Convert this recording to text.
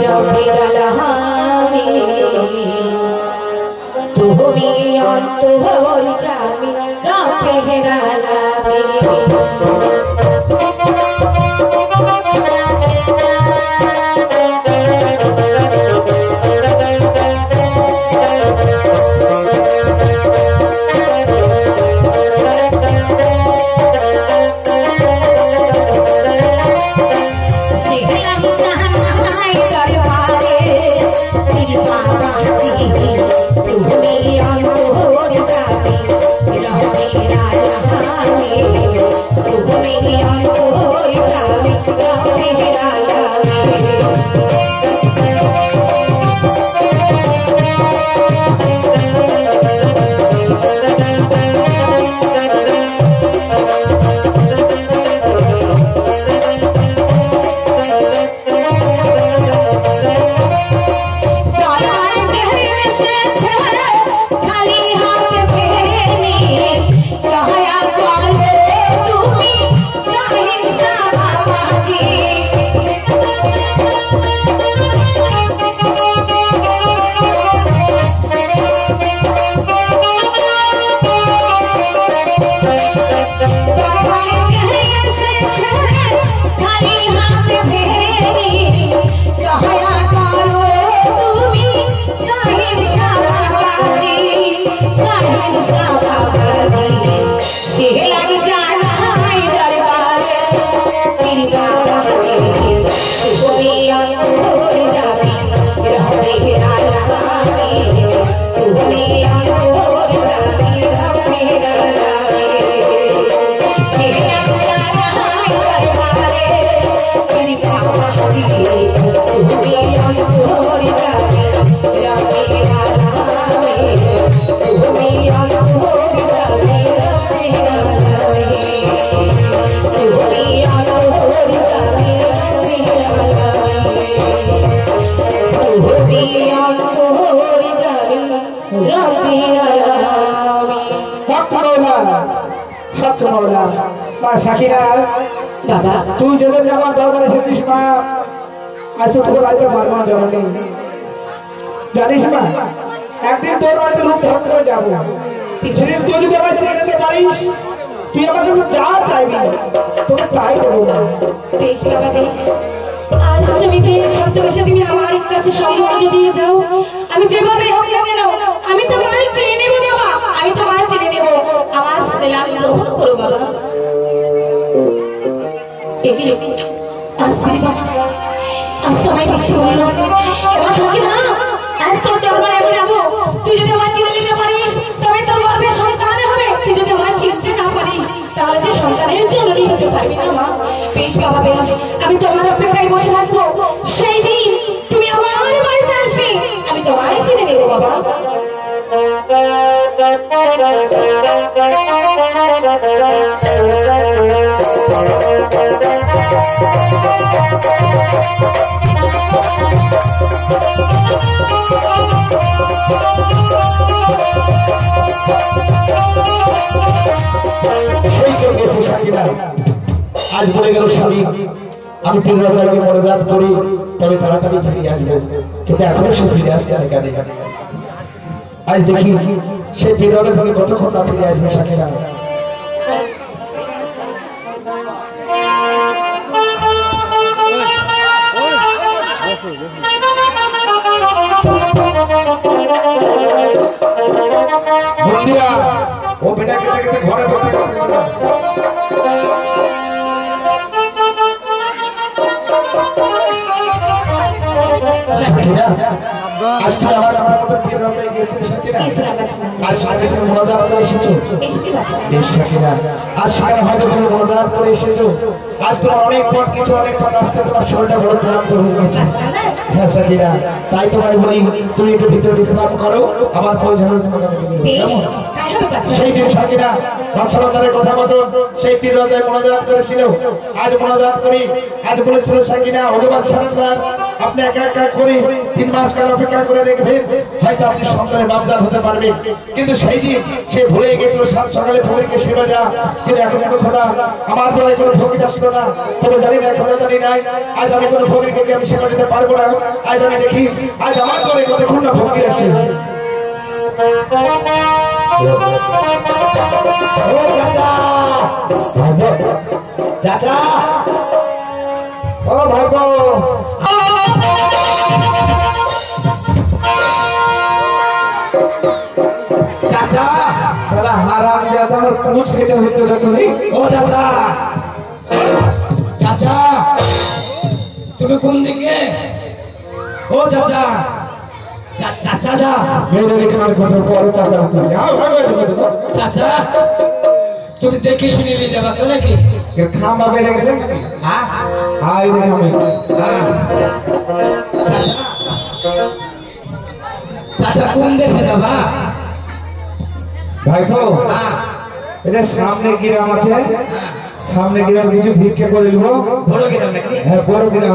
রব্বিল আলামিন তুমি অন্তর্যামী রব্বিল আলামিন তুই যদি আমার দরকার এসেছিস মা আজ তো তোর বাড়িতে পারবো না জননী জানিস মা একদিন তোর বাড়িতে রূপ ধারণ করে যাবো সেদিন তুই যদি আমার ছেড়ে নিতে পারিস তুই আমার কাছে যা চাইবি তোকে তাই দেবো না। বেশ বাবা বেশ, আজ তুমি যে ছদ্মবেশে তুমি আমার কাছে সম্মান দিয়ে দাও, আমি যেভাবে হোক না কেন আমি তোমায় চিনে নেব বাবা, আমি তোমায় চিনে নেব, আমার সেলাম গ্রহণ করো বাবা। তুই যদি আমার চিনে নিতে পারিস তবে তোর গর্ভে সন্তান হবে, তুই যদি আমার চিনতে না পারিস তাহলে যে সন্তানের জননী হতে পারবি না মা। বেশ বাবা বেশ, আমি তোমার অপেক্ষায় বসে থাকবো, সেই দিন তুমি আমার বাড়িতে আসবে, আমি তোমায় চিনে নেবো বাবা। আজ বলে গেল স্বামী আমি পীররাজাকে মনোজাত করি তবে তাড়াতাড়ি ফিরে আসবো, কিন্তু এখনো সে ফিরে আসছে না কেন? আজ দেখি সে পীররাজা থেকে কতক্ষণ না ফিরে আসবে সাকিরা। ও বেটা কেটে ঘরে বসে আজকে আমার কথা মতো পীররাজায় গেছে সাকিরা, আর সাথে তুমি মনোজাত করে এসেছো। সাকিরা আজ সারা হয়তো তুমি মনোজাত করে এসেছো, আজ তোমার অনেক পথ কিছু অনেক পথ আসতে তোমার শরীরটা বড় ক্লান্ত হয়ে গেছে। হ্যাঁ সাকিরা, তাই তোমার বলি তুমি একটু ভিতরে বিশ্রাম করো, আমার প্রয়োজন তোমাকে সেই দিন সাকিরা বাদশাহের কথা মতো সেই পীররাজায় মনোজাত করেছিল। আজ মনোজাত করি, আজ বলেছিল সাকিরা ভগবান সাকিরা আপনি একা একা করে 3 মাস কাল অপেক্ষা করে দেখবেন হয়তো আপনি সন্তানের বাপজাত হতে পারবেন। কিন্তু সেই দিন সে ভুলে গেছিল সাত সকালে ফকিরকে সেবা দেওয়া। কিন্তু এখন এত খোদা আমার দ্বারা কোনো ফকির আসছিল না, তবে জানি না খোদা জানি নাই আজ আমি কোনো ফকিরকে আমি সেবা দিতে পারবো না। আজ আমি দেখি আজ আমার ঘরে কতক্ষণ না ফকির আসে। ও চাচা চাচা ও ভাইপো চাচা সারা হারাম জাত আমার পুষ খেতে হইতো তুমি। ও চাচা চাচা তুমি কোন দিকে? ও চাচা চাচা যা মেরে রেখে আর কোনো পরে চাচা তুমি আও ভাই চাচা তুমি দেখে শুনে নিয়ে যাবা তো নাকি? খাম্বা বেড়ে গেছে নাকি? হ্যাঁ হাই দেখে আমি চাচা চাচা কোন দেশে যাবা? ভাইপো এটা সামনে গ্রাম আছে, সামনে গ্রাম কিছু ভিক্ষা করে নিব। বড় গ্রাম নাকি? হ্যাঁ বড় গ্রাম।